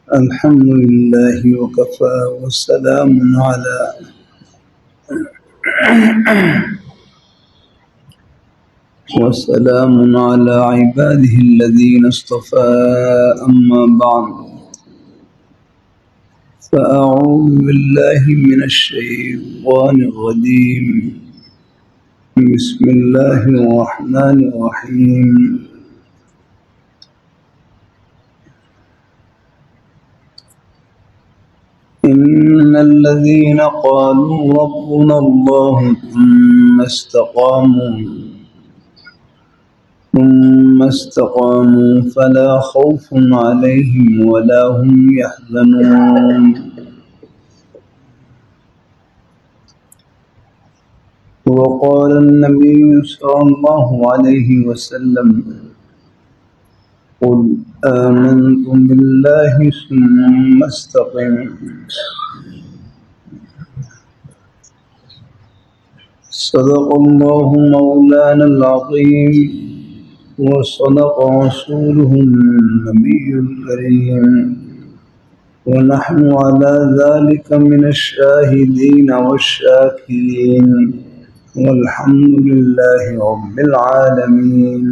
الحمد لله وكفى وسلام على عباده الذين اصطفى. أما بعد فأعوذ بالله من الشيطان الرجيم. بسم الله الرحمن الرحيم. إن الذين قالوا ربنا الله ثم استقاموا فلا خوف عليهم ولا هم يحزنون. وقال النبي صلى الله عليه وسلم: قل آمنت بالله ثم استقم. صدق الله مولانا العظيم وصدق رسوله النبي الكريم، ونحن على ذلك من الشاهدين والشاكرين، والحمد لله رب العالمين.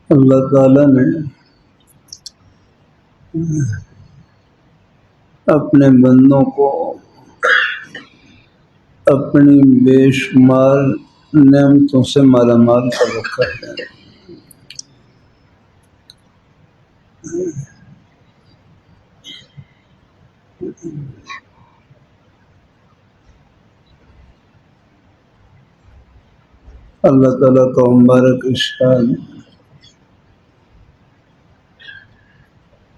اللہ تعالیٰ نے اپنے بندوں کو اپنی بے شمار نعمتوں سے مالا مال کر رکھا ہے. اللہ تعالیٰ کا مبارک ارشاد: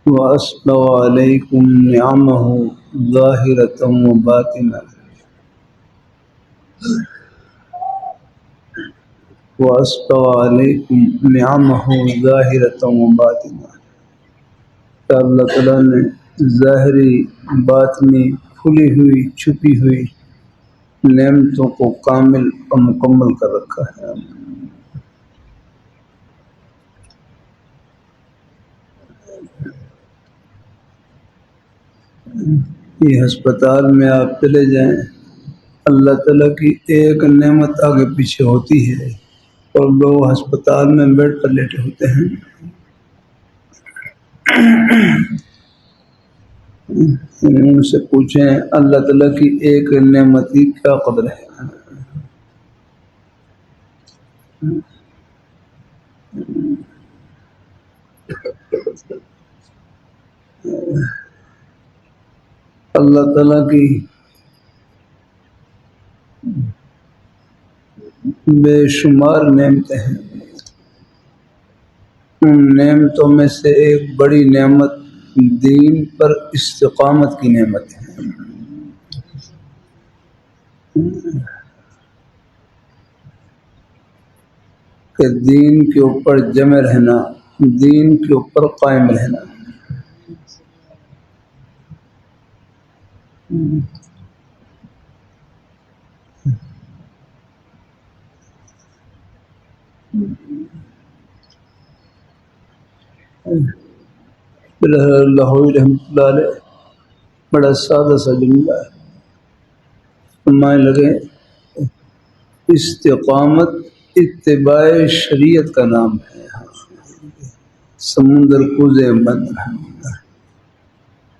وَأَسْبَغَ عَلَيْكُمْ نِعَمَهُ ظَاهِرَةً وَبَاطِنَةً وَأَسْبَغَ عَلَيْكُمْ نِعَمَهُ ظَاهِرَةً وَبَاطِنَةً. کہ اللہ تعالیٰ نے ظاہری باطنی کھلی ہوئی چھپی ہوئی نعمتوں کو کامل اور مکمل کر رکھا ہے. یہ ہسپتال میں آپ چلے جائیں، اللہ تعالیٰ کی ایک نعمت آگے پیچھے ہوتی ہے اور لوگ ہسپتال میں بیڈ پر لیٹے ہوتے ہیں. ان سے پوچھیں اللہ تعالیٰ کی ایک نعمت کی کیا قدر ہے. اللہ تعالیٰ کی بے شمار نعمتیں ہیں. ان نعمتوں میں سے ایک بڑی نعمت دین پر استقامت کی نعمت ہے. کہ دین کے اوپر جمع رہنا، دین کے اوپر قائم رہنا. اللہ رحمۃ اللہ علیہ بڑا سادہ سا جملہ فرمانے لگے: استقامت اتباع شریعت کا نام ہے. سمندر کوزے بند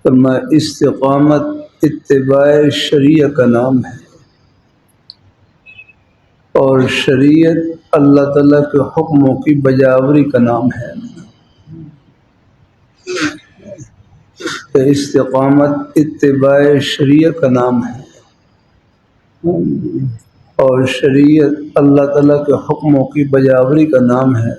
فرمایا استقامت اتباع شریعت کا نام ہے، اور شریعت اللہ تعالیٰ کے حکموں کی بجاوری کا نام ہے. استقامت اتباع شریعت کا نام ہے، اور شریعت اللہ تعالیٰ کے حکموں کی بجاوری کا نام ہے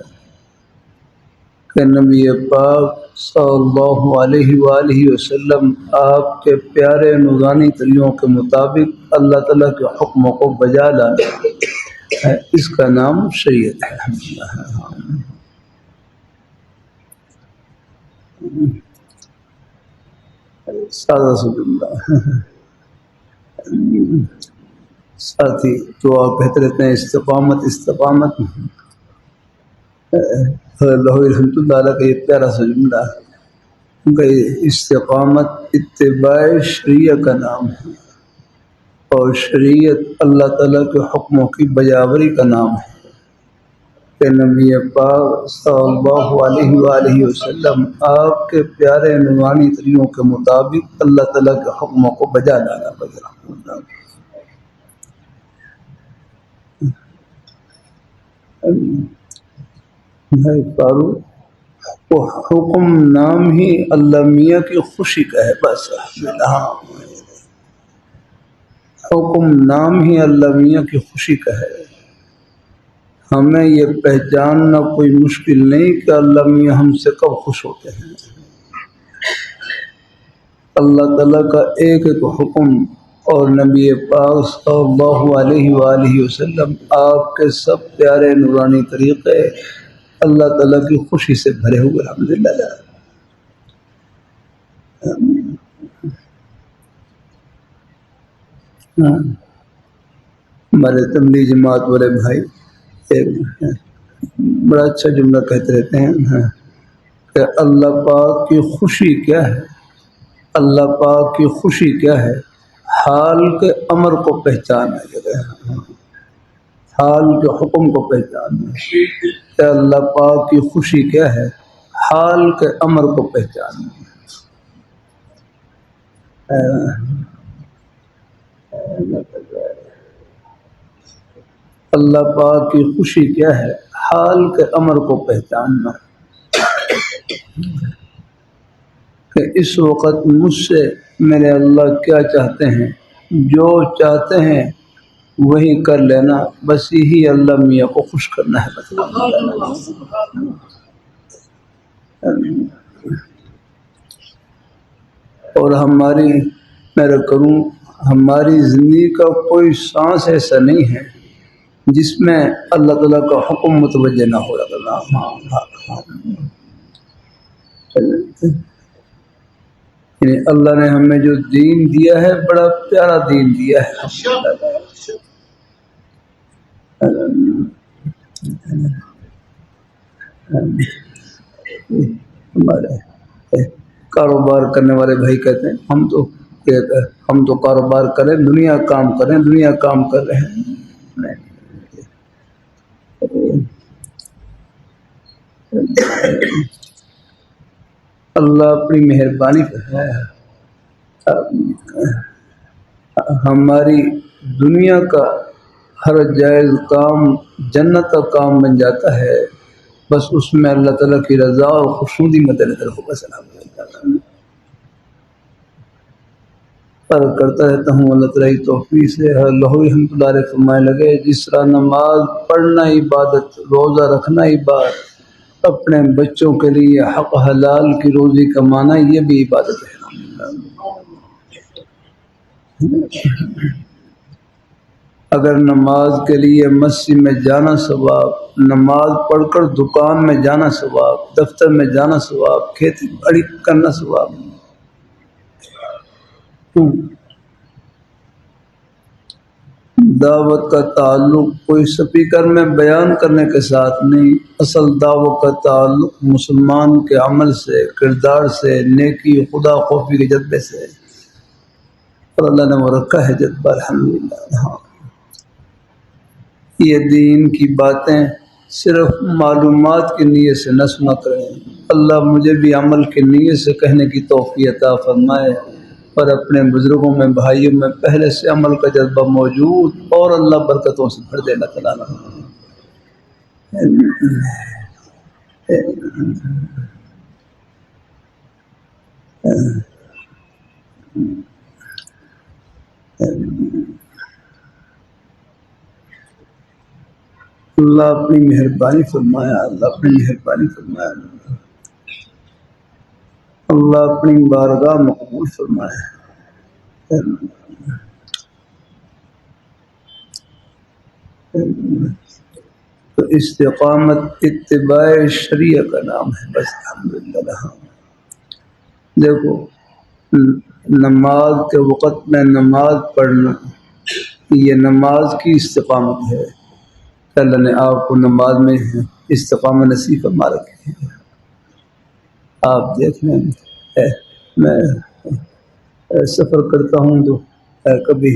کہ نبی پاک صلی اللہ علیہ وآلہ وسلم آپ کے پیارے نورانی طریقوں کے مطابق اللہ تعالیٰ کے حکموں کو بجا لانا ہے، اس کا نام شریعت ہے. سادہ ساتھی دعا کہتے رہتے ہیں استقامت استقامت. لاہور رحمۃ اللہ علیہ کا یہ پیارا سا جملہ ہے کہ استقامت اتباع شریعت کا نام ہے، اور شریعت اللہ تعالیٰ کے حکموں کی بجاوری کا نام ہے کہ نبی پاک صلی اللہ علیہ وآلہ وسلم آپ کے پیارے نورانی طریقوں کے مطابق اللہ تعالیٰ کے حکموں کو بجا لانا. بھائی فاروق وہ حکم نام ہی اللہ میاں کی خوشی کا ہے، بس حکم نام ہی اللہ میاں کی خوشی کا ہے. ہمیں یہ پہچاننا کوئی مشکل نہیں کہ اللہ میاں ہم سے کب خوش ہوتے ہیں. اللہ تعالیٰ کا ایک ایک حکم اور نبی پاک صلی اللہ علیہ وآلہ وسلم آپ کے سب پیارے نورانی طریقے اللہ تعالیٰ کی خوشی سے بھرے ہوئے. الحمدللہ. ہمارے تبلیغ جماعت والے بھائی ایک بڑا اچھا جملہ کہتے رہتے ہیں کہ اللہ پاک کی خوشی کیا ہے، اللہ پاک کی خوشی کیا ہے، حال کے امر کو پہچانا، حال کے حکم کو پہچاننا. کہ اللہ پاک کی خوشی کیا ہے، حال کے امر کو پہچاننا. اللہ پاک کی خوشی کیا ہے، حال کے امر کو پہچاننا. کہ اس وقت مجھ سے میرے اللہ کیا چاہتے ہیں، جو چاہتے ہیں وہی کر لینا، بس یہی اللہ میاں کو خوش کرنا ہے. اور ہماری میں کروں ہماری زندگی کا کوئی سانس ایسا نہیں ہے جس میں اللہ تعالیٰ کا حکم متوجہ نہ ہو رہا. یعنی اللہ نے ہمیں جو دین دیا ہے بڑا پیارا دین دیا ہے. ہمارے کاروبار کرنے والے بھائی کہتے ہیں ہم تو کاروبار کریں، دنیا کام کریں، دنیا کام کر رہے ہیں. اللہ اپنی مہربانی ہے ہماری دنیا کا ہر جائز کام جنت کا کام بن جاتا ہے، بس اس میں اللہ تعالیٰ کی رضا اور خوشنودی مد نظر ہو. بس کرتا رہتا ہوں اللہ تعالیٰ کی توفیق سے. لاہوری رحمۃ اللہ علیہ فرمانے لگے جس طرح نماز پڑھنا عبادت، روزہ رکھنا عبادت، اپنے بچوں کے لیے حق حلال کی روزی کمانا یہ بھی عبادت ہے. اگر نماز کے لیے مسجد میں جانا ثواب، نماز پڑھ کر دکان میں جانا ثواب، دفتر میں جانا ثواب، کھیتی باڑی کرنا ثواب. دعوت کا تعلق کوئی سپیکر میں بیان کرنے کے ساتھ نہیں، اصل دعوت کا تعلق مسلمان کے عمل سے، کردار سے، نیکی خدا خوفی کے جذبے سے، اور اللہ نے وہ رکھا ہے جذبہ. الحمدللہ. یہ دین کی باتیں صرف معلومات کی نیت سے نہ سنا کریں، اللہ مجھے بھی عمل کی نیت سے کہنے کی توفیق عطا فرمائے، اور اپنے بزرگوں میں بھائیوں میں پہلے سے عمل کا جذبہ موجود اور اللہ برکتوں سے بھر دے اللہ تعالیٰ۔ اللہ اپنی مہربانی فرمایا، اللہ اپنی مہربانی فرمایا، اللہ اپنی بارگاہ مقبول فرمایا۔ تو استقامت اتباع شریعہ کا نام ہے، بس الحمدللہ۔ دیکھو نماز کے وقت میں نماز پڑھنا یہ نماز کی استقامت ہے، اللہ نے آپ کو نماز میں استقامت نصیب فرما رکھی ہے۔ آپ دیکھ لیں، میں سفر کرتا ہوں تو کبھی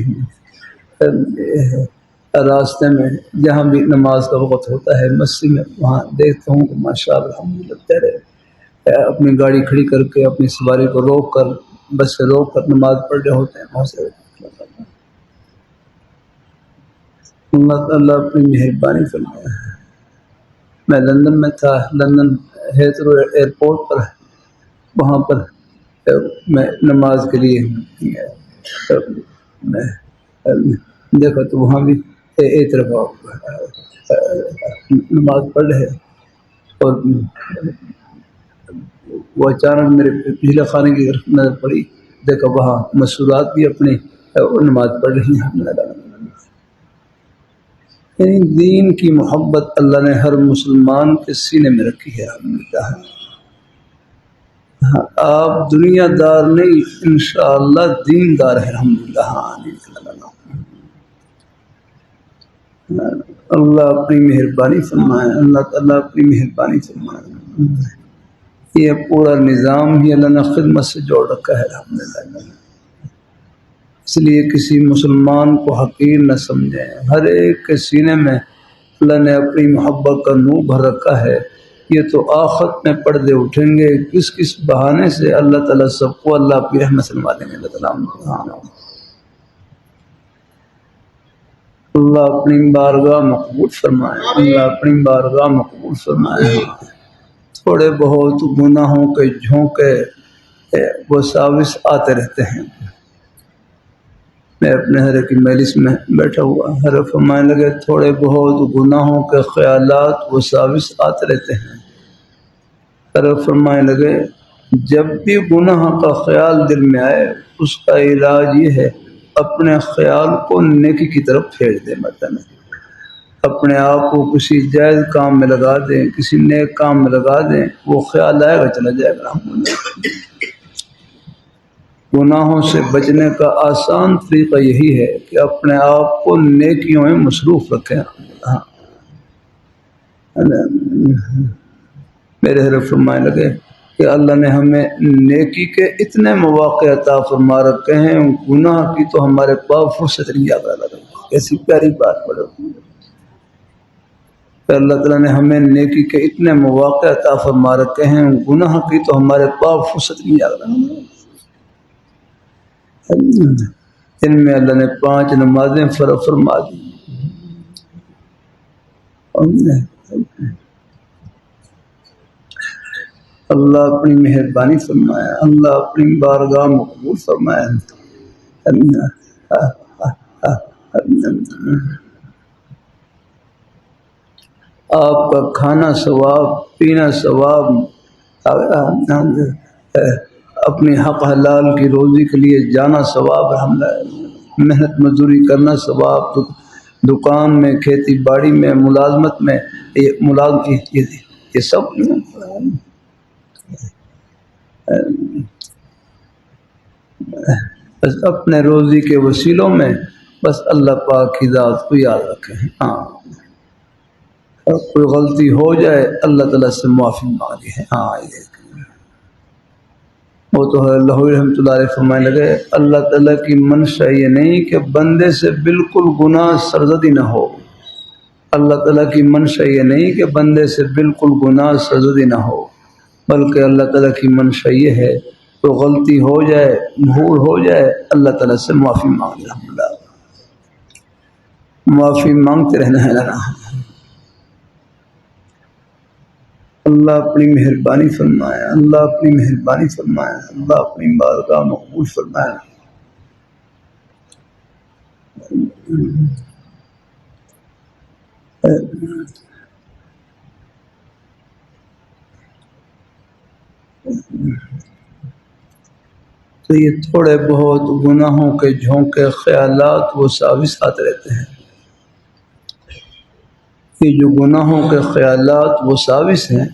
راستے میں جہاں بھی نماز کا وقت ہوتا ہے مسجد میں، وہاں دیکھتا ہوں کہ ماشاء اللہ الحمدللہ تیرے اپنی گاڑی کھڑی کر کے اپنی سواری کو روک کر بس سے روک کر نماز پڑھ رہے ہوتے ہیں بہت سے۔ اللہ تعالیٰ اپنی مہربانی فرمایا۔ میں لندن میں تھا، لندن ہیترو ایئرپورٹ پر، وہاں پر میں نماز کے لیے میں دیکھا تو وہاں بھی ایک طرف نماز پڑھ رہے، اور وہ اچانک میرے پچھلے خانے کی طرف نظر پڑی، دیکھا وہاں مسورات بھی اپنی نماز پڑھ رہی ہیں۔ یعنی دین کی محبت اللہ نے ہر مسلمان کے سینے میں رکھی ہے الحمدللہ۔ آپ دنیا دار نہیں، انشاءاللہ دین دار ہے الحمدللہ۔ اللہ اپنی مہربانی فرمائے، اللہ تعالیٰ اپنی مہربانی فرمائے۔ یہ پورا نظام ہی اللہ نے خدمت سے جوڑ رکھا ہے الحمدللہ۔ اس لیے کسی مسلمان کو حقیر نہ سمجھیں، ہر ایک کے سینے میں اللہ نے اپنی محبت کا نور بھر رکھا ہے۔ یہ تو آخرت میں پردے اٹھیں گے، کس کس بہانے سے اللہ تعالیٰ سب کو اللہ اپنی رحمت سے نوازیں گے۔ اللہ تعالیٰ اللہ اپنی بارگاہ مقبول فرمائے، اللہ اپنی بارگاہ مقبول فرمائے۔ تھوڑے بہت گناہوں کے جھونکے وساوس آتے رہتے ہیں۔ میں اپنے حضرت کی مجلس میں بیٹھا ہوا، حضرت فرمانے لگے تھوڑے بہت گناہوں کے خیالات وساوس آتے رہتے ہیں۔ حضرت فرمانے لگے جب بھی گناہ کا خیال دل میں آئے اس کا علاج یہ ہے اپنے خیال کو نیکی کی طرف پھیر دیں، مطلب اپنے آپ کو کسی جائز کام میں لگا دیں، کسی نیک کام میں لگا دیں، وہ خیال آئے گا چلا جائے گا۔ گناہوں سے بچنے کا آسان طریقہ یہی ہے کہ اپنے آپ کو نیکیوں میں مصروف رکھیں۔ میرے حضرت فرمانے لگے کہ اللہ نے ہمیں نیکی کے اتنے مواقع عطا فرما رکھے ہیں، گناہ کی تو ہمارے پاس فرصت نہیں آ رہا۔ ایسی پیاری بات پڑھو کہ اللہ تعالیٰ نے ہمیں نیکی کے اتنے مواقع عطا فرما رکھے ہیں، گناہ کی تو ہمارے پاس فرصت نہیں آ رہا۔ ان میں اللہ نے 5 نمازیں فرض فرما دی۔ اللہ اپنی مہربانی فرمایا، اللہ اپنی بارگاہ مقبول فرمایا۔ آپ کا کھانا ثواب، پینا ثواب، اپنی حق حلال کی روزی کے لیے جانا ثواب، محنت مزدوری کرنا ثواب، دکان میں، کھیتی باڑی میں، ملازمت میں، یہ سب بس اپنے روزی کے وسیلوں میں بس اللہ پاک کی ذات کو یاد رکھیں۔ ہاں کوئی غلطی ہو جائے اللہ تعالیٰ سے معافی مانگی ہے۔ ہاں وہ تو ہے اللہ رحمۃ اللہ علیہ فرمانے لگے اللہ تعالیٰ کی منشا یہ نہیں کہ بندے سے بالکل گناہ سرزدی نہ ہو، اللہ تعالیٰ کی منشا یہ نہیں کہ بندے سے بالکل گناہ سرزدی نہ ہو، بلکہ اللہ تعالیٰ کی منشا یہ ہے تو غلطی ہو جائے، بھول ہو جائے، اللہ تعالیٰ سے معافی مانگ لے، معافی مانگتے رہنا ہے نا۔ اللہ اپنی مہربانی فرمائے، اللہ اپنی مہربانی فرمائے، اللہ اپنی بارگاہ مقبول فرمائے۔ تو یہ تھوڑے بہت گناہوں کے جھونکے خیالات وہ ساوس آتے رہتے ہیں، یہ جو گناہوں کے خیالات وہ ساوس ہیں،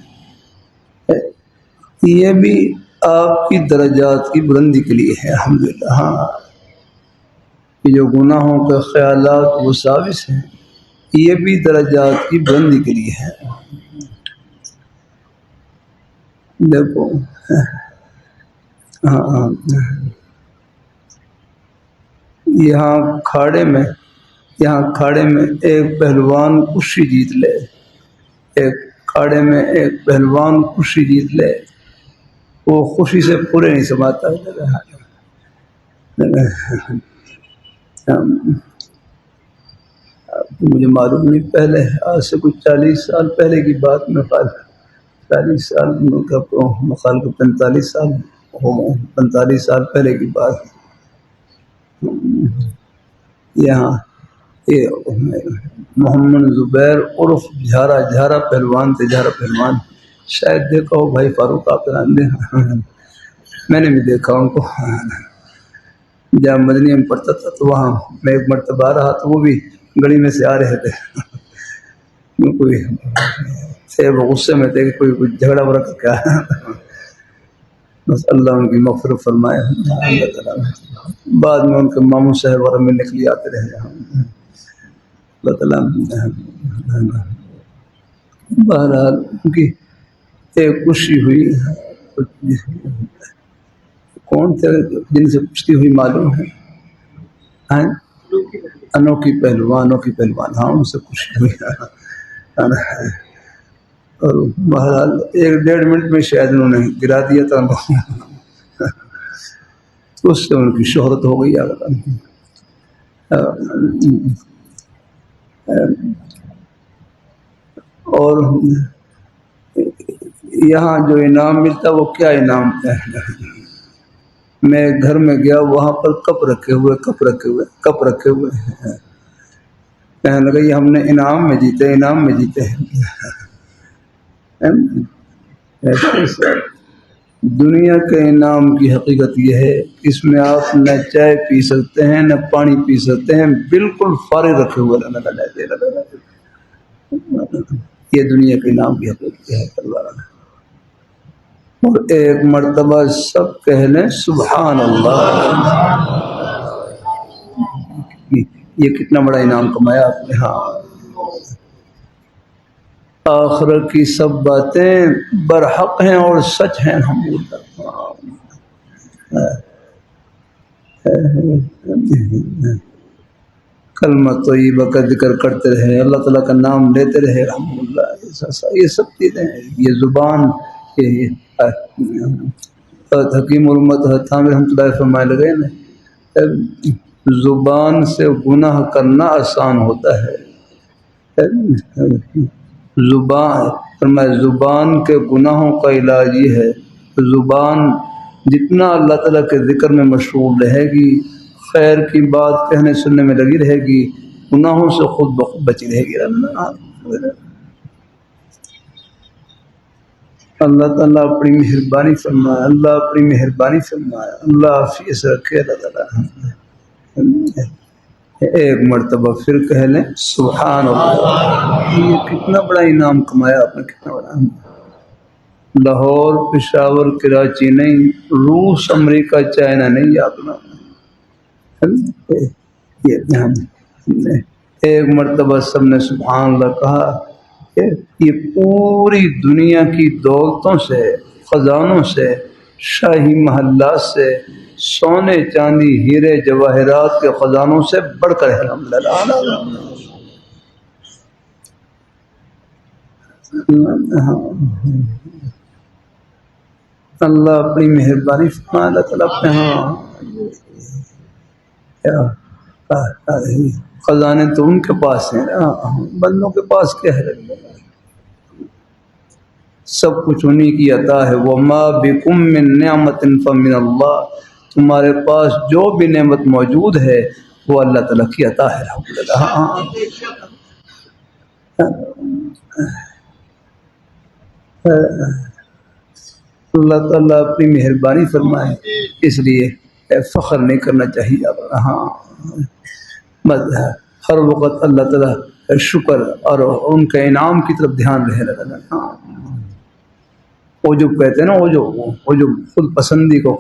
یہ بھی آپ کی درجات کی بلندی کے لیے ہے الحمدللہ۔ ہاں، یہ جو گناہوں کے خیالات وہ ساوس ہیں، یہ بھی درجات کی بلندی کے لیے ہے۔ دیکھو ہاں، یہاں کھاڑے میں ایک پہلوان کشتی جیت لے، ایک کھاڑے میں ایک پہلوان کشتی جیت لے، وہ خوشی سے پورے نہیں سماتا۔ مجھے معلوم نہیں، پہلے آج سے کچھ 40 سال پہلے کی بات میں، 40 سال مخال کو 45 سال ہو گئے، 45 سال پہلے کی بات۔ یہاں محمد زبیر عرف جھارا پہلوان تھے، جھارا پہلوان، شاید دیکھا ہو بھائی فاروق، آپ میں نے بھی دیکھا ان کو جب مدنی میں پڑھتا تھا، تو وہاں میں ایک مرتبہ رہا تو وہ بھی گلی میں سے آ رہے تھے، کوئی تھے وہ غصے میں تھے کہ کوئی جھگڑا وغیرہ کا کیا ہے، بس اللہ ان کی مغفرت فرمائے۔ اللہ تعالیٰ بعد میں ان کے ماموں صاحب وغیرہ ملنے کے لیے آتے رہے، اللہ تعالیٰ۔ بہرحال ان کی ایک خوشی ہوئی، کون تھے جن سے پوچھتی ہوئی معلوم ہے، انوکھی پہلوان، ہاں ان سے خوشی ہوئی، اور بہرحال 1-1.5 منٹ میں شاید انہوں نے گرا دیا تھا، اس سے ان کی شہرت ہو گئی۔ اور یہاں جو انعام ملتا وہ کیا انعام ہے؟ میں گھر میں گیا، وہاں پر کپ رکھے ہوئے کہنے لگا یہ ہم نے انعام میں جیتے ہیں۔ دنیا کے انعام کی حقیقت یہ ہے، اس میں آپ نہ چائے پی سکتے ہیں نہ پانی پی سکتے ہیں، بالکل فارغ رکھے ہوئے رہنا، یہ دنیا کے انعام کی حقیقت ہے۔ اور ایک مرتبہ سب کہہ لیں سبحان اللہ، یہ کتنا بڑا انعام کمایا آپ نے۔ ہاں، آخرت کی سب باتیں برحق ہیں اور سچ ہیں، کلمہ طیبہ کا ذکر کرتے رہے، اللہ تعالیٰ کا نام لیتے رہے، الحمدللہ۔ یہ سب چیزیں ہیں، یہ زبان، حکیم الامت حاتم رحمۃ اللہ فرمائے لگے نا، زبان سے گناہ کرنا آسان ہوتا ہے، زبان کے گناہوں کا علاج یہ ہے، زبان جتنا اللہ تعالیٰ کے ذکر میں مشغول رہے گی، خیر کی بات کہنے سننے میں لگی رہے گی، گناہوں سے خود بخود بچی رہے گی۔ اللہ تعالیٰ اپنی مہربانی فرمائے، اللہ حافظ سے رکھے اللہ تعالیٰ۔ ایک مرتبہ پھر کہہ لیں سبحان اللہ، یہ کتنا بڑا انعام کمایا آپ نے، کتنا بڑا۔ لاہور، پشاور، کراچی نہیں، روس، امریکہ، چائنا نہیں، یاد رکھنا۔ ایک مرتبہ سب نے سبحان اللہ کہا، یہ پوری دنیا کی دولتوں سے، خزانوں سے، شاہی محلات سے، سونے چاندی ہیرے جواہرات کے خزانوں سے بڑھ کر ہے، الحمدللہ۔ اللہ اپنی مہربانی فرمائے، اللہ تعالیٰ اپنے خزانے تو ان کے پاس ہیں، بندوں کے پاس کیا ہے؟ سب کچھ انہی کی عطا ہے۔ وما بکم من نعمت فمن اللہ، تمہارے پاس جو بھی نعمت موجود ہے وہ اللہ تعالیٰ کی عطا ہے۔ اللہ تعالیٰ اپنی مہربانی فرمائے، اس لیے فخر نہیں کرنا چاہیے۔ بس ہر وقت اللہ تعالیٰ شکر اور ان کے انعام کی طرف دھیان رہے لگا۔ وہ جو کہتے ہیں نا، وہ جو خود پسندی کو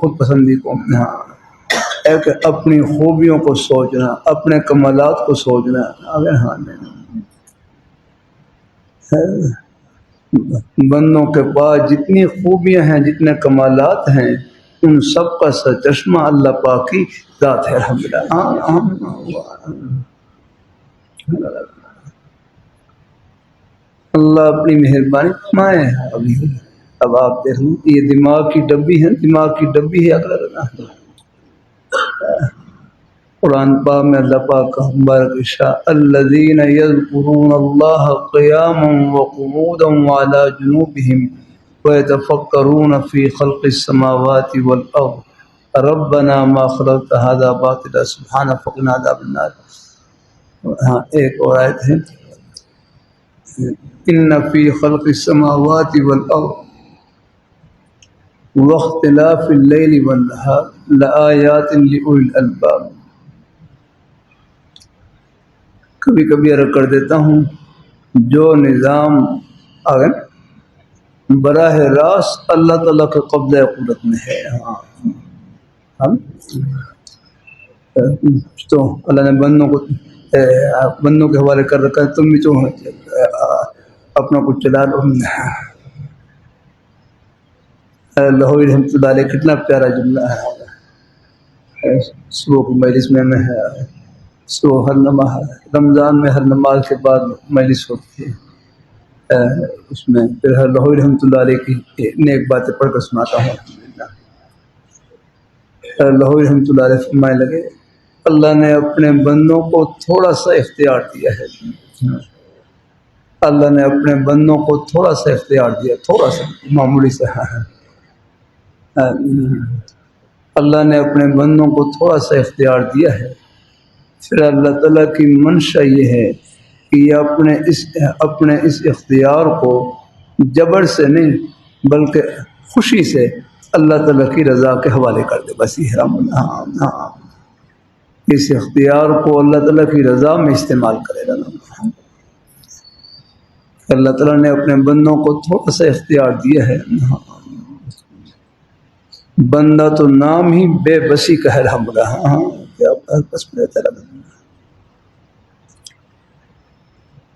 ایک اپنی خوبیوں کو سوچنا، اپنے کمالات کو سوچنا، بندوں کے پاس جتنی خوبیاں ہیں، جتنے کمالات ہیں، ان سب کا سرچشمہ اللہ پاک کی ذات ہے۔ الحمدللہ اللہ اپنی مہربانی فرمائے۔ اب آپ دیکھیں، یہ دماغ کی ڈبی ہے، اگر قرآن پاک میں اللہ پاک کا مبارک ارشاد، الذین یذکرون اللہ قیاما وقعودا وعلی جنوبہم ویتفکرون فی خلق السماوات والارض ربنا ما خلقت ھذا باطلا سبحانک فقنا عذاب النار۔ ایک اور آیت ہے، ان فی خلق السماوات والارض واختلاف اللیل والنہار لآیات لأولی الالباب۔ کبھی کبھی عرض کر دیتا ہوں، جو نظام براہ راست اللہ تعالیٰ کے قبضہ قدرت میں ہے، تو اللہ نے بندوں کے حوالے کر رکھا ہے، تم بھی تو اپنا کچھ چلا لو۔ لاہوری رحمۃ اللہ علیہ کتنا پیارا جملہ ہے، صبح کی مجلس میں ہے، صبح ہر نماز رمضان میں ہر نماز کے بعد مجلس ہوتی ہے، اس میں پھر لاہوری رحمۃ اللہ علیہ کی نیک باتیں پڑھ کر سناتا ہوں۔ لاہوری رحمۃ اللہ علیہ فرمانے لگے، اللہ نے اپنے بندوں کو تھوڑا سا اختیار دیا ہے، اللہ نے اپنے بندوں کو تھوڑا سا اختیار دیا، تھوڑا سا معمولی سا، اللہ نے اپنے بندوں کو تھوڑا سا اختیار دیا ہے۔ پھر اللہ تعالیٰ کی منشا یہ ہے کہ یہ اپنے اس اختیار کو جبر سے نہیں بلکہ خوشی سے اللہ تعالیٰ کی رضا کے حوالے کر دے، بس یہ اس اختیار کو اللہ تعالیٰ کی رضا میں استعمال کرے گا۔ اللہ تعالیٰ نے اپنے بندوں کو تھوڑا سا اختیار دیا ہے، بندہ تو نام ہی بے بسی کا ہے، الحمدللہ۔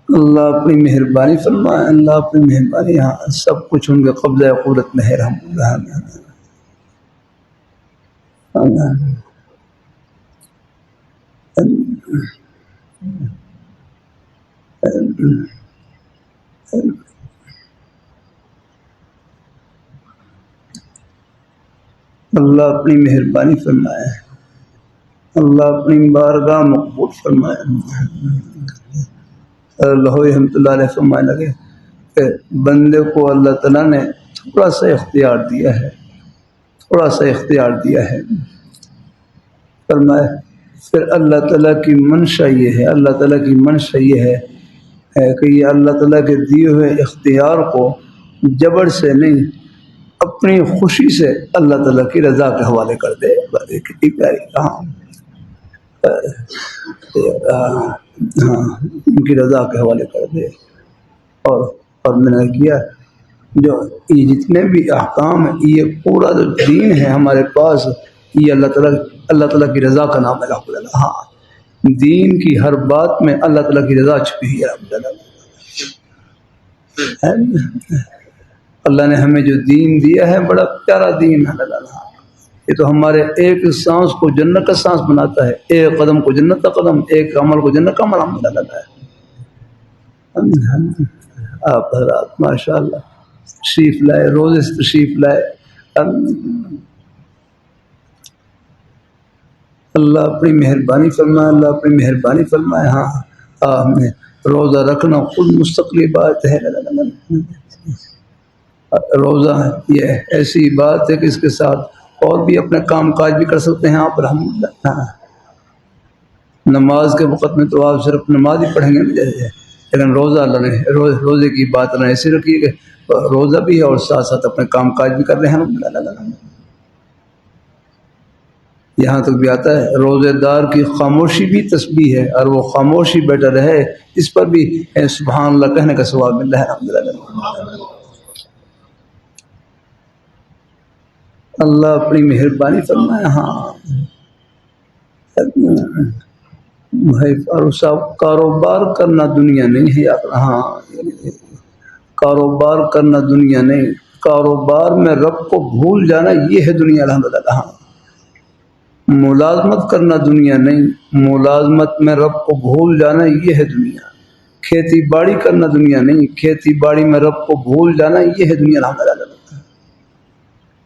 اللہ اپنی مہربانی فرمائے، اللہ اپنی مہربانی، سب کچھ ان کے قبضہ قدرت میں ہے، الحمدللہ۔ اللہ اپنی مہربانی فرمائے، اللہ اپنی بارگاہ مقبول فرمائے۔ لاہوری رحمۃ اللہ علیہ فرمانے لگے کہ بندے کو اللہ تعالیٰ نے تھوڑا سا اختیار دیا ہے، فرمائے پھر اللہ تعالیٰ کی منشا یہ ہے، کہ یہ اللہ تعالیٰ کے دیے ہوئے اختیار کو جبر سے نہیں اپنی خوشی سے اللہ تعالیٰ کی رضا کے حوالے کر دے۔ کتنی پیاری ان کی رضا کے حوالے کر دے۔ اور میں نے کیا جو یہ جتنے بھی احکام ہیں، یہ پورا جو دین ہے ہمارے پاس، یہ اللہ تعالیٰ کی رضا کا نام ہے، الحمدللہ۔ دین کی ہر بات میں اللہ تعالیٰ کی رضا چھپی ہے، الحمدللہ۔ اللہ نے ہمیں جو دین دیا ہے بڑا پیارا دین ہے، یہ تو ہمارے ایک سانس کو جنت کا سانس بناتا ہے، ایک قدم کو جنت کا قدم، ایک عمل کو جنت کا عمل، الحمدللہ۔ آپ حضرات ماشاء اللہ تشریف لائے، روزے سے تشریف لائے. اللہ اپنی مہربانی فرمائے، اللہ اپنی مہربانی فرمائے. ہاں ہمیں روزہ رکھنا خود مستقلی بات ہے. روزہ یہ ایسی بات ہے کہ اس کے ساتھ اور بھی اپنے کام کاج بھی کر سکتے ہیں آپ الحمدللہ. نماز کے وقت میں تو آپ صرف نماز ہی پڑھیں گے جیسے، لیکن روزہ روزے کی بات نہ ایسے رکھیے کہ روزہ بھی ہے اور ساتھ ساتھ اپنے کام کاج بھی کر رہے ہیں الحمدللہ. یہاں تک بھی آتا ہے روزے دار کی خاموشی بھی تسبیح ہے، اور وہ خاموشی بیٹھا رہے اس پر بھی سبحان اللہ کہنے کا ثواب مل رہا ہے الحمدللہ. اللہ اپنی مہربانی فرمائے. ہاں بھائی فاروق صاحب، کاروبار کرنا دنیا نہیں ہے یار. ہاں کاروبار کرنا دنیا نہیں، کاروبار میں رب کو بھول جانا یہ ہے دنیا الحمدللہ. ہاں ملازمت کرنا دنیا نہیں، ملازمت میں رب کو بھول جانا یہ ہے دنیا. کھیتی باڑی کرنا دنیا نہیں، کھیتی باڑی میں رب کو بھول جانا یہ ہے دنیا الحمدللہ.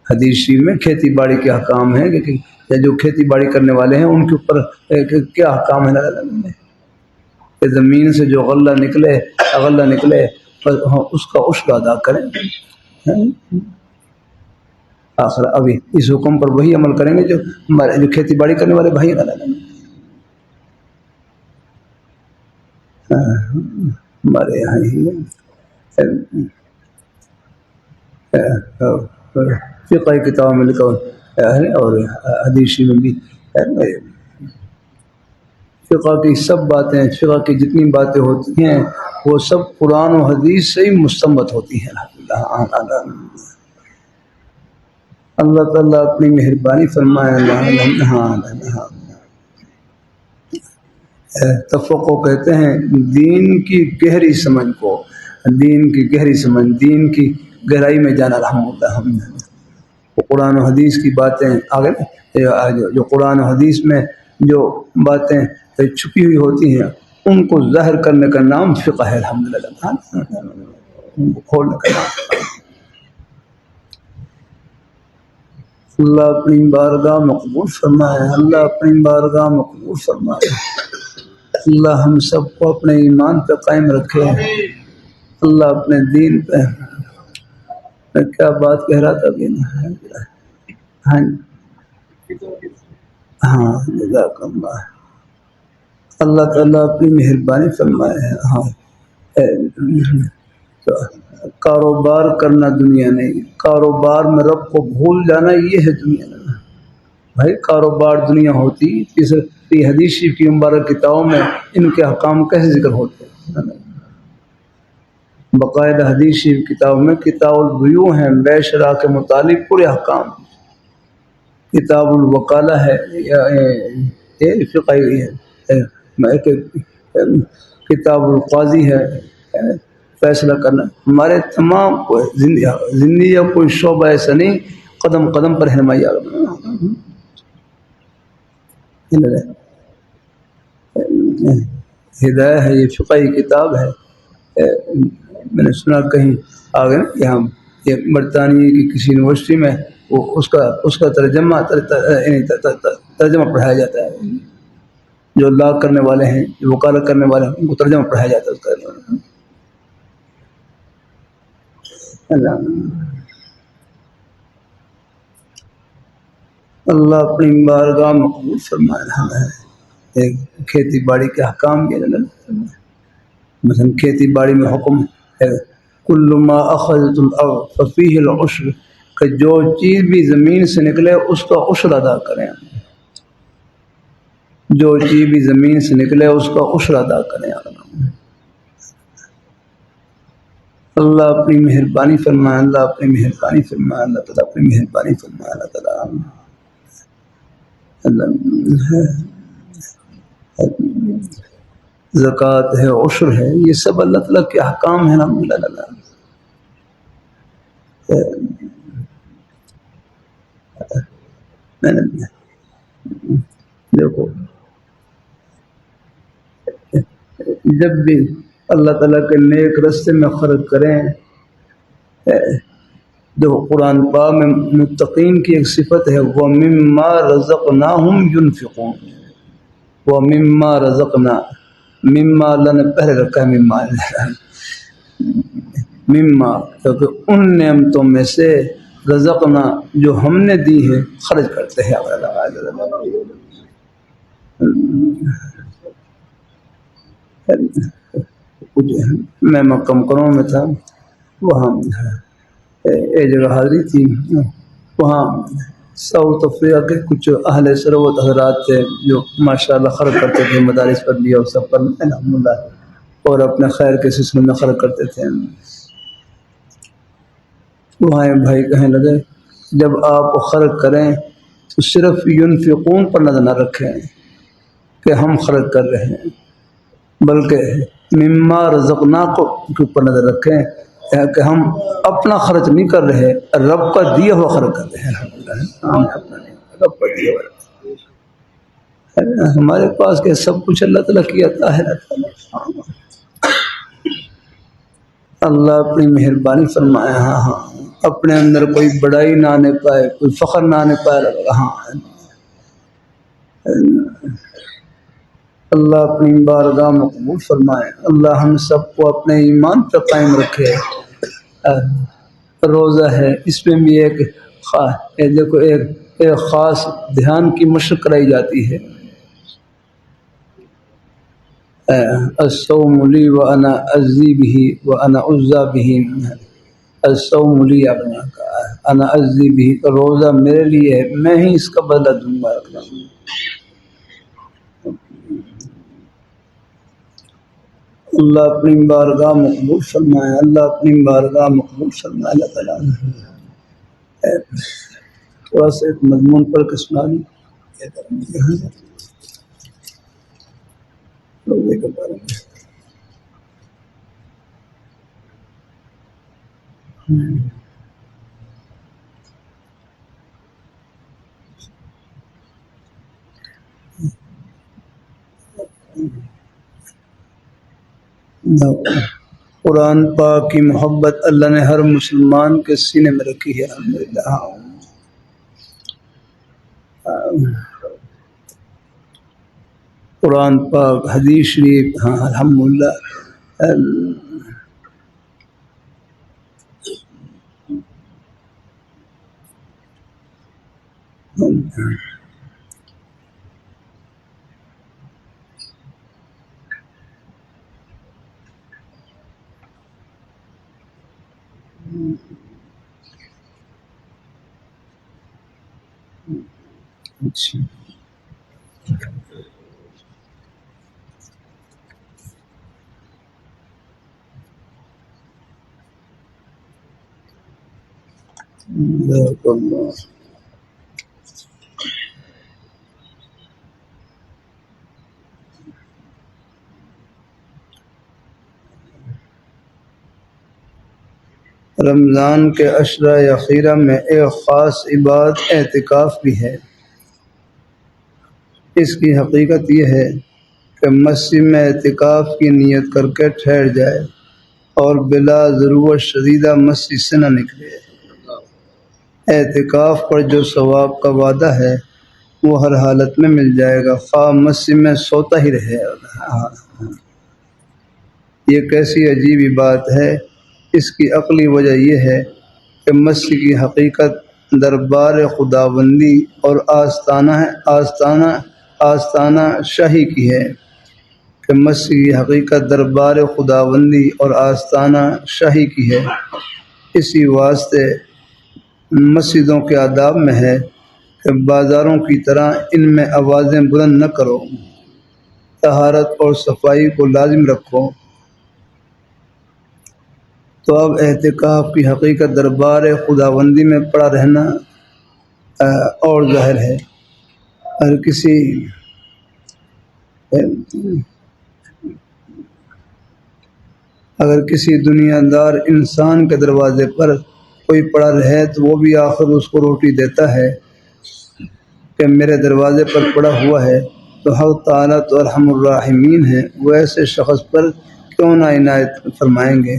حدیث شریف میں کھیتی باڑی کے احکام ہیں کہ جو کھیتی باڑی کرنے والے ہیں ان کے اوپر کیا احکام ہے کہ زمین سے جو غلہ نکلے اس کا عشر ادا کریں. آخر ابھی اس حکم پر وہی عمل کریں گے جو ہمارے جو کھیتی باڑی کرنے والے بھائی ہمارے یہاں ہی فقہ کتاب میں لکھا ہے اور حدیث میں بھی فقہ کی سب باتیں، فقہ کی جتنی باتیں ہوتی ہیں وہ سب قرآن و حدیث سے ہی مستنبط ہوتی ہیں الحمدللہ. اللہ تعالیٰ اپنی مہربانی فرمائے. ہاں تفقہ کہتے ہیں دین کی گہری سمجھ کو، دین کی گہری سمجھ، دین کی گہرائی میں جانا الحمدللہ. قرآن و حدیث کی باتیں آگے جو قرآن و حدیث میں جو باتیں چھپی ہوئی ہوتی ہیں ان کو ظاہر کرنے کا نام فقہ ہے الحمدللہ. ان کو کھولنے کا نام. اللہ اپنی بارگاہ مقبول فرمائے، اللہ اپنی بارگاہ مقبول فرمائے. اللہ ہم سب کو اپنے ایمان پہ قائم رکھے. اللہ اپنے دین پہ. میں کیا بات کہہ رہا تھا ابھی؟ ہاں جزاک اللہ. اللہ تعالیٰ اپنی مہربانی فرمائے. ہاں کاروبار کرنا دنیا نہیں، کاروبار میں رب کو بھول جانا یہ ہے دنیا. بھائی کاروبار دنیا ہوتی اس حدیث شریف کی مبارک کتابوں میں ان کے احکام کیسے ذکر ہوتے ہیں؟ باقاعدہ حدیث شریف کتاب میں کتاب البیوع ہیں، بے شرح کے متعلق پورے احکام. کتاب الوکالہ ہے، فقہی ہے، کتاب القاضی ہے، فیصلہ کرنا. ہمارے تمام زندگی کا کوئی شعبہ ایسا نہیں قدم قدم پر رہنمائی. ہدایہ ہے، یہ فقہی کتاب ہے. میں نے سنا کہیں آگے یہاں یہ برطانیہ کی کسی یونیورسٹی میں وہ اس کا ترجمہ پڑھایا جاتا ہے. جو لا کرنے والے ہیں، جو وکالت کرنے والے ہیں ان کو ترجمہ پڑھایا جاتا ہے اس کا. اللہ اپنی بارگاہ مقبول فرمائے. کھیتی باڑی کے احکام کے مثلا کھیتی باڑی میں حکم ہے کل ما اخذت الارض ففیہ العشر، کہ جو چیز بھی زمین سے نکلے اس کا عشر ادا کریں. جو چیز بھی زمین سے نکلے اس کا عشر ادا کریں. اللہ اپنی مہربانی فرمائے، اللہ اپنی مہربانی فرمائے. اللہ تعالیٰ اپنی مہربانی فرمائے. اللہ تعالیٰ زکوٰۃ ہے، عشر ہے، یہ سب اللہ تعالیٰ کے احکام ہیں الحمدللہ. میں نے دیکھو جب بھی اللہ تعالیٰ کے نیک رستے میں خرچ کریں. جو قرآن پاک میں متقین کی ایک صفت ہے وَمِمَّا رَزَقْنَاهُمْ يُنْفِقُونَ. وَمِمَّا رَزَقْنَا مما اللہ نے پہلے رکھا ہے مما کیونکہ ان نعمتوں میں سے رزقنا جو ہم نے دی ہے خرچ کرتے ہیں. میں مکہ مکرمہ میں تھا, وہاں ایک جگہ حاضری تھی, وہاں ساؤتھ افریقہ کے کچھ اہل ثروت حضرات تھے جو ماشاء اللہ خرچ کرتے تھے مدارس پر بھی اور سب پر الحمدللہ, اور اپنے خیر کے سلسلے میں خرچ کرتے تھے. وہاں بھائی کہنے لگے جب آپ خرچ کریں تو صرف ينفقون پر نظر نہ رکھیں کہ ہم خرچ کر رہے ہیں, بلکہ مما رزقناکم کے اوپر نظر رکھیں کہ ہم اپنا خرچ نہیں کر رہے, رب کا دیا ہوا خرچ کر رہے ہیں. رب کا دیا ہوا, ہمارے پاس کہ سب کچھ اللہ تعالیٰ کی عطا ہے. اللہ اپنی مہربانی فرمائے. ہاں اپنے اندر کوئی بڑائی نہ آنے پائے, کوئی فخر نہ آنے پائے. ہاں اللہ اپنی بارگاہ مقبول فرمائے. اللہ ہم سب کو اپنے ایمان پر قائم رکھے. روزہ ہے, اس میں بھی دیکھو ایک خاص دھیان کی مشق کرائی جاتی ہے. الصوم لی وانا اجزی بہ وانا اجزی بہ. الصوم لی انا اجزی بہ, روزہ میرے لیے ہے, میں ہی اس کا بدلہ دوں گا. اللہ اپنی بارگاہ مقبول فرمائے. اللہ اپنی بارگاہ مقبول فرمائے. اللہ تعالیٰ تھوڑا سا ایک مضمون پڑھ کے سنا دیں روزے کے بارے میں. قرآن پاک کی محبت اللہ نے ہر مسلمان کے سینے میں رکھی ہے. الحمدللہ. قرآن پاک, حدیث شریف, ہاں الحمدللہ. اچھا رمضان کے عشرہ اخیرہ میں ایک خاص عبادت اعتکاف بھی ہے. اس کی حقیقت یہ ہے کہ مسجد میں اعتکاف کی نیت کر کے ٹھہر جائے اور بلا ضرورت شدیدہ مسجد سے نہ نکلے. اعتکاف پر جو ثواب کا وعدہ ہے وہ ہر حالت میں مل جائے گا, خواہ مسجد میں سوتا ہی رہے. یہ کیسی عجیب بات ہے. اس کی عقلی وجہ یہ ہے کہ مسجد کی حقیقت دربار خداوندی اور آستانہ شاہی کی ہے. کہ مسجد کی حقیقت دربار خداوندی اور آستانہ شاہی کی ہے. اسی واسطے مسجدوں کے آداب میں ہے کہ بازاروں کی طرح ان میں آوازیں بلند نہ کرو, طہارت اور صفائی کو لازم رکھو. تو اب اعتکاف کی حقیقت دربار خداوندی میں پڑا رہنا اور ظاہر ہے. اگر کسی دنیا دار انسان کے دروازے پر کوئی پڑا رہے تو وہ بھی آخر اس کو روٹی دیتا ہے کہ میرے دروازے پر پڑا ہوا ہے, تو حق تعالیٰ تو ارحم الراحمین ہے, وہ ایسے شخص پر کیوں نہ عنایت فرمائیں گے.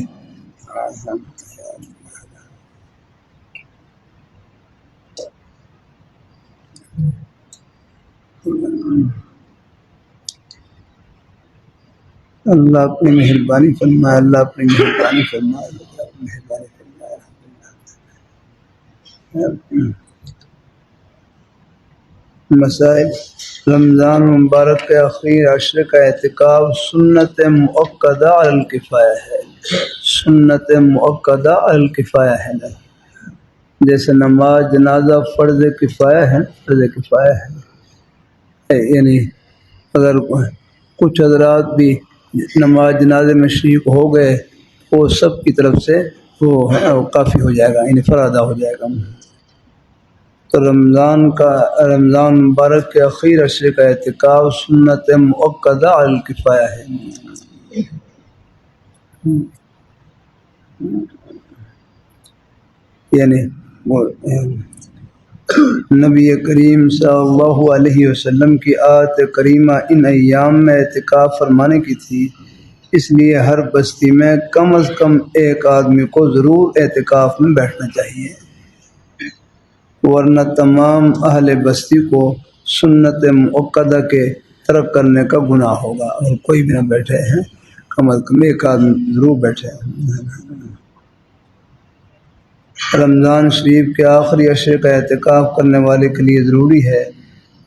اللہ اپنی مہربانی فرمائے، اللہ اپنی مہربانی فرمائے، اللہ اپنی مہربانی فرمائے. مسائل: رمضان مبارک کے آخری عشرے کا اعتکاف سنت مؤکدہ علی الکفایہ ہے. سنت مؤکدہ علی الکفایہ ہے، جیسے نماز جنازہ فرض کفایہ ہے. فرض کفایہ ہے، یعنی اگر کچھ حضرات بھی نماز جنازے میں شریک ہو گئے وہ سب کی طرف سے وہ کافی ہو جائے گا، یعنی فرض ادا ہو جائے گا. تو رمضان مبارک کے اخیر عشرے کا اعتکاف سنت مؤکدہ علی الکفایہ ہے. یعنی نبی کریم صلی اللہ علیہ وسلم کی آیت کریمہ ان ایام میں اعتکاف فرمانے کی تھی، اس لیے ہر بستی میں کم از کم ایک آدمی کو ضرور اعتکاف میں بیٹھنا چاہیے، ورنہ تمام اہل بستی کو سنت مؤکدہ کے ترک کرنے کا گناہ ہوگا. اور کوئی بھی نہ بیٹھے ہیں، کم از کم ایک آدمی ضرور بیٹھے. رمضان شریف کے آخری عشرے کا اعتکاف کرنے والے کے لیے ضروری ہے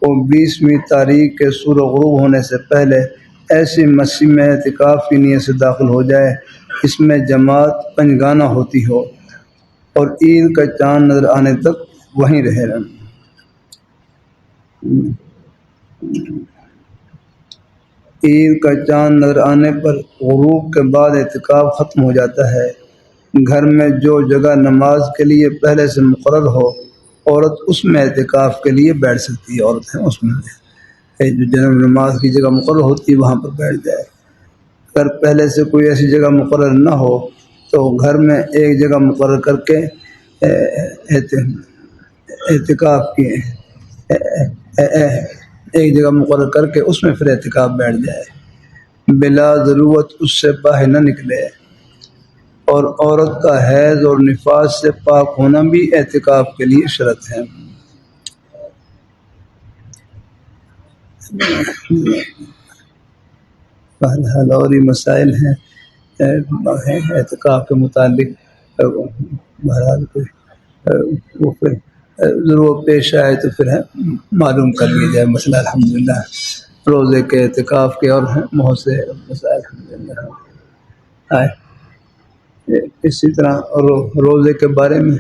وہ 20ویں تاریخ کے سورج غروب ہونے سے پہلے ایسی مسجد میں اعتکاف کی نیت سے داخل ہو جائے اس میں جماعت پنجگانہ ہوتی ہو اور عید کا چاند نظر آنے تک وہیں رہے. عید کا چاند نظر آنے پر غروب کے بعد اعتکاف ختم ہو جاتا ہے. گھر میں جو جگہ نماز کے لیے پہلے سے مقرر ہو عورت اس میں اعتکاف کے لیے بیٹھ سکتی ہے. عورت ہے اس میں جو جنم نماز کی جگہ مقرر ہوتی ہے وہاں پر بیٹھ جائے. اگر پہلے سے کوئی ایسی جگہ مقرر نہ ہو تو گھر میں ایک جگہ مقرر کر کے اعتکاف کی ایک جگہ مقرر کر کے اس میں پھر اعتکاف بیٹھ جائے، بلا ضرورت اس سے باہر نہ نکلے. اور عورت کا حیض اور نفاس سے پاک ہونا بھی اعتکاف کے لیے شرط ہے. بہرحال اور ہی مسائل ہیں اعتکاف کے متعلق. بہرحال وہ پھر ضرورت پیش آئے تو پھر معلوم کر لیا جائے مسئلہ. الحمدللہ روزے کے اعتکاف کے اور بہت سے مسائل الحمدللہ آئے. اسی طرح روزے کے بارے میں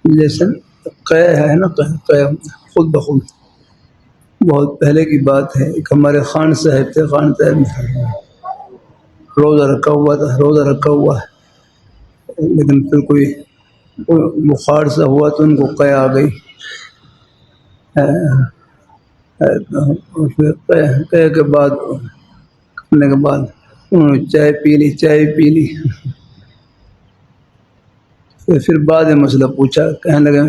جیسے قے ہے نا، قے خود بخود بہت پہلے کی بات ہے. ایک ہمارے خان صاحب تھے، خان صاحب روزہ رکھا ہوا ہے، لیکن پھر کوئی بخار سا ہوا تو ان کو قے آ گئی. قے کے بعد کرنے کے بعد انہوں نے چائے پی لی. پھر بعد میں مسئلہ پوچھا، کہنے لگے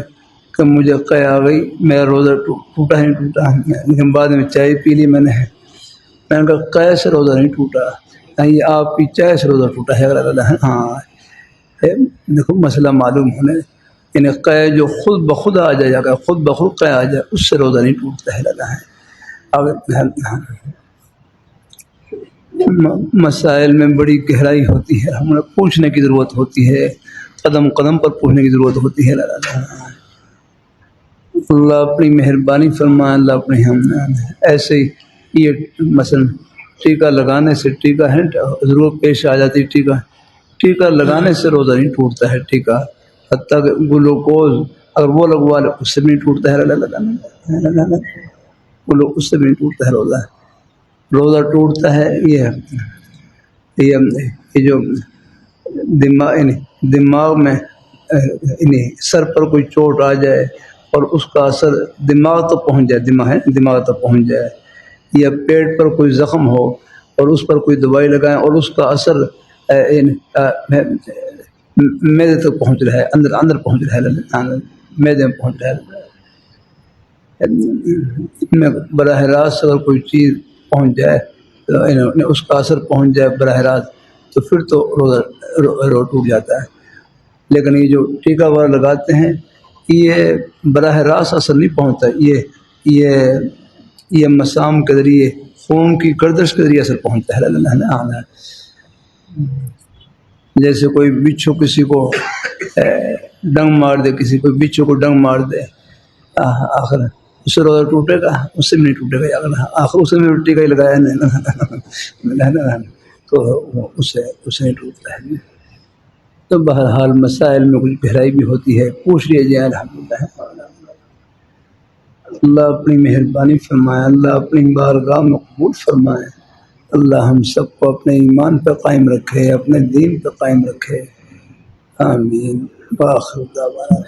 کہ مجھے قے آ گئی، میرا روزہ ٹوٹا نہیں ٹوٹا، لیکن بعد میں چائے پی لی میں نے کہا قے سے روزہ نہیں ٹوٹا، یہ آپ کی چائے سے روزہ ٹوٹا ہے. ہاں دیکھو مسئلہ معلوم ہونے، یعنی قے جو خود بخود آ جائے گا، خود بخود قے آ جائے اس سے روزہ نہیں ٹوٹتا ہے. لگا ہے مسائل میں بڑی گہرائی ہوتی ہے، ہمیں پوچھنے کی ضرورت ہوتی ہے، قدم قدم پر پوچھنے کی ضرورت ہوتی ہے. اللہ اپنی مہربانی فرمائے. اللہ اپنی ایسے ہی یہ مثلا ٹیکہ لگانے سے ٹیکہ ہے ضرورت پیش آ جاتی، ٹیکہ لگانے سے روزہ نہیں ٹوٹتا ہے. ٹیکہ حتیٰ کہ گلوکوز اگر وہ لگوا لے اس سے بھی نہیں ٹوٹتا ہے. وہ لوگ اس سے بھی نہیں ٹوٹتا ہے روزہ. روزہ ٹوٹتا ہے یہ جو دماغ میں سر پر کوئی چوٹ آ جائے اور اس کا اثر دماغ تک پہنچ جائے، یا پیٹ پر کوئی زخم ہو اور اس پر کوئی دوائی لگائیں اور اس کا اثر میدے تک پہنچ رہا ہے، اندر پہنچ رہا ہے، میدے میں پہنچ رہا ہے. میں براہ راست اگر کوئی چیز پہنچ جائے اس کا اثر پہنچ جائے براہ راست تو پھر تو روزہ ٹوٹ جاتا ہے. لیکن یہ جو ٹیکہ وغیرہ لگاتے ہیں یہ براہ راست اثر نہیں پہنچتا، یہ مسام کے ذریعے خون کی گردش کے ذریعے اثر پہنچتا ہے. جیسے کوئی بچھو کسی کو ڈنگ مار دے، کسی کو بچھو کو ڈنگ مار دے، آخر اس سے روزہ ٹوٹے گا؟ اس سے بھی نہیں ٹوٹے گا، آخر اس میں ٹیکہ ہی لگایا نہیں تو اس سے نہیں ٹوٹتا ہے. تو بہرحال مسائل میں کچھ گہرائی بھی ہوتی ہے، پوچھ لیجیے. الحمدللہ اللہ اپنی مہربانی فرمائے، اللہ اپنی بارگاہ میں قبول فرمائے. اللہ ہم سب کو اپنے ایمان پہ قائم رکھے، اپنے دین پہ قائم رکھے. آمین. بآخر دعوانا.